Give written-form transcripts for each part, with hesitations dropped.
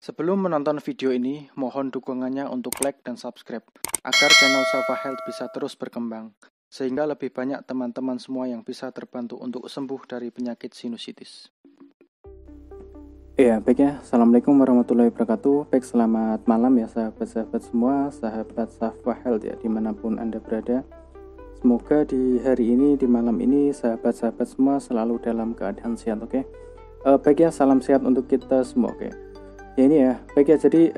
Sebelum menonton video ini, mohon dukungannya untuk like dan subscribe, agar channel Safa Health bisa terus berkembang, sehingga lebih banyak teman-teman semua yang bisa terbantu untuk sembuh dari penyakit sinusitis. Ya, baik ya. Assalamualaikum warahmatullahi wabarakatuh. Baik, selamat malam ya sahabat-sahabat semua, sahabat Safa Health ya, dimanapun Anda berada. Semoga di hari ini, di malam ini, sahabat-sahabat semua selalu dalam keadaan sehat, oke? Baik ya, salam sehat untuk kita semua, oke? Ya ini ya, baik ya, jadi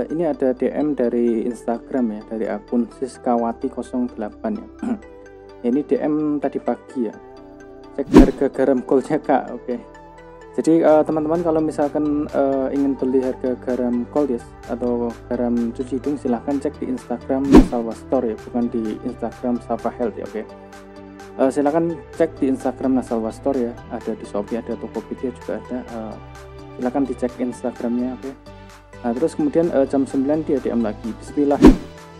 ini ada DM dari Instagram ya, dari akun Siskawati08 ya. Ya, ini DM tadi pagi ya. Cek harga garam Goldnya Kak, oke. Jadi teman-teman kalau misalkan ingin beli harga garam Gold ya, atau garam cuci hidung, silahkan cek di Instagram Salwa Store ya, bukan di Instagram Safa Health ya, oke. Silahkan cek di Instagram Salwa Store ya, ada di Shopee, ada Tokopedia juga ada. Silahkan dicek Instagramnya, oke. Nah terus kemudian jam 9 dia DM lagi, bismillah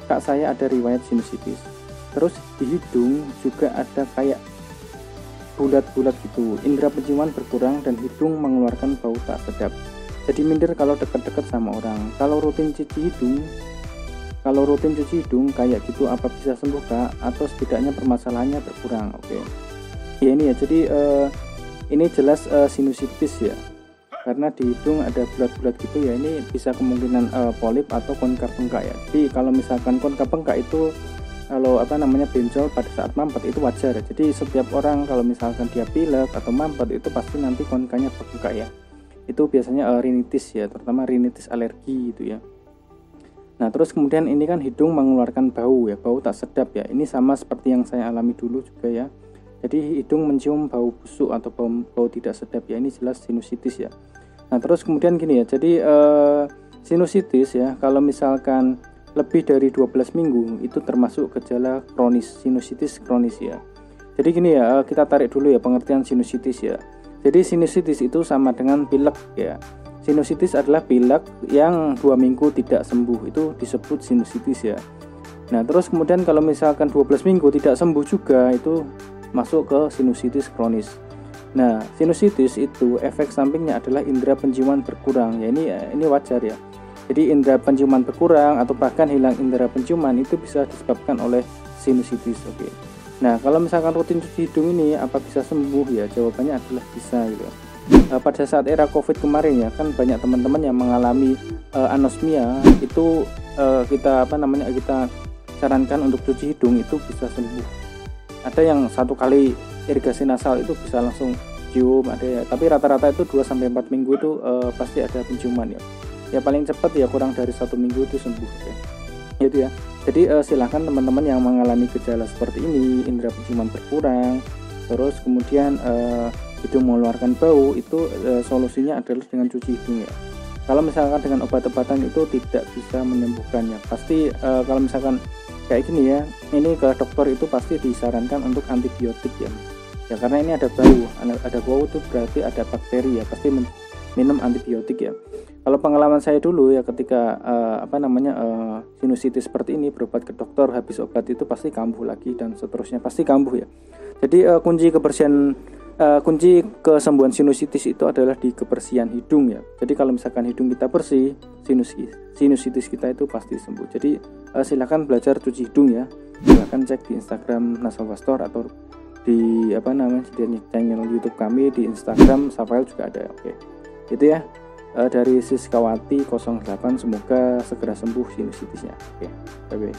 Kak, saya ada riwayat sinusitis, terus di hidung juga ada kayak bulat-bulat gitu, indera penciuman berkurang dan hidung mengeluarkan bau tak sedap, jadi minder kalau dekat-dekat sama orang. Kalau rutin cuci hidung kayak gitu, apa bisa sembuh Kak, atau setidaknya permasalahannya berkurang? Oke. Ya ini ya, jadi ini jelas sinusitis ya, karena di hidung ada bulat-bulat gitu ya. Ini bisa kemungkinan polip atau konka bengkak ya. Jadi kalau misalkan konka bengkak itu kalau bencol pada saat mampet itu wajar ya. Jadi setiap orang kalau misalkan dia pilek atau mampet itu pasti nanti konkanya bengkak ya. Itu biasanya rinitis ya, terutama rinitis alergi gitu ya. Nah terus kemudian ini kan hidung mengeluarkan bau ya, bau tak sedap ya. Ini sama seperti yang saya alami dulu juga ya. Jadi hidung mencium bau busuk atau bau tidak sedap ya, ini jelas sinusitis ya. Nah terus kemudian gini ya, jadi sinusitis ya, kalau misalkan lebih dari 12 minggu itu termasuk gejala kronis, sinusitis kronis ya. Jadi gini ya, kita tarik dulu ya pengertian sinusitis ya. Jadi sinusitis itu sama dengan pilek ya. Sinusitis adalah pilek yang 2 minggu tidak sembuh, itu disebut sinusitis ya. Nah terus kemudian kalau misalkan 12 minggu tidak sembuh juga, itu masuk ke sinusitis kronis. Nah sinusitis itu efek sampingnya adalah indera penciuman berkurang ya, ini wajar ya. Jadi indera penciuman berkurang atau bahkan hilang indera penciuman itu bisa disebabkan oleh sinusitis, oke. Nah kalau misalkan rutin cuci hidung ini apa bisa sembuh ya? Jawabannya adalah bisa gitu. Pada saat era COVID kemarin ya, kan banyak teman-teman yang mengalami anosmia, itu kita sarankan untuk cuci hidung itu bisa sembuh. Ada yang 1 kali irigasi nasal itu bisa langsung cium, ada ya, tapi rata-rata itu 2-4 minggu itu pasti ada penciuman ya. Ya paling cepat ya kurang dari 1 minggu itu sembuh ya. Itu ya. Jadi silahkan teman-teman yang mengalami gejala seperti ini, indera penciuman berkurang, terus kemudian hidung mengeluarkan bau, itu solusinya adalah dengan cuci hidung ya. Kalau misalkan dengan obat-obatan itu tidak bisa menyembuhkannya. Pasti kalau misalkan kayak gini ya, ini ke dokter itu pasti disarankan untuk antibiotik ya. Ya karena ini ada bau itu berarti ada bakteri ya, pasti minum antibiotik ya. Kalau pengalaman saya dulu ya, ketika sinusitis seperti ini, berobat ke dokter, habis obat itu pasti kambuh lagi dan seterusnya, pasti kambuh ya. Jadi kunci kesembuhan sinusitis itu adalah di kebersihan hidung ya. Jadi kalau misalkan hidung kita bersih, sinusitis kita itu pasti sembuh. Jadi silakan belajar cuci hidung ya. Silakan cek di Instagram Salwa Store atau di channel YouTube kami di Instagram Safa Health juga ada. Oke. Itu ya. Dari Siskawati 08, semoga segera sembuh sinusitisnya. Oke. Bye bye.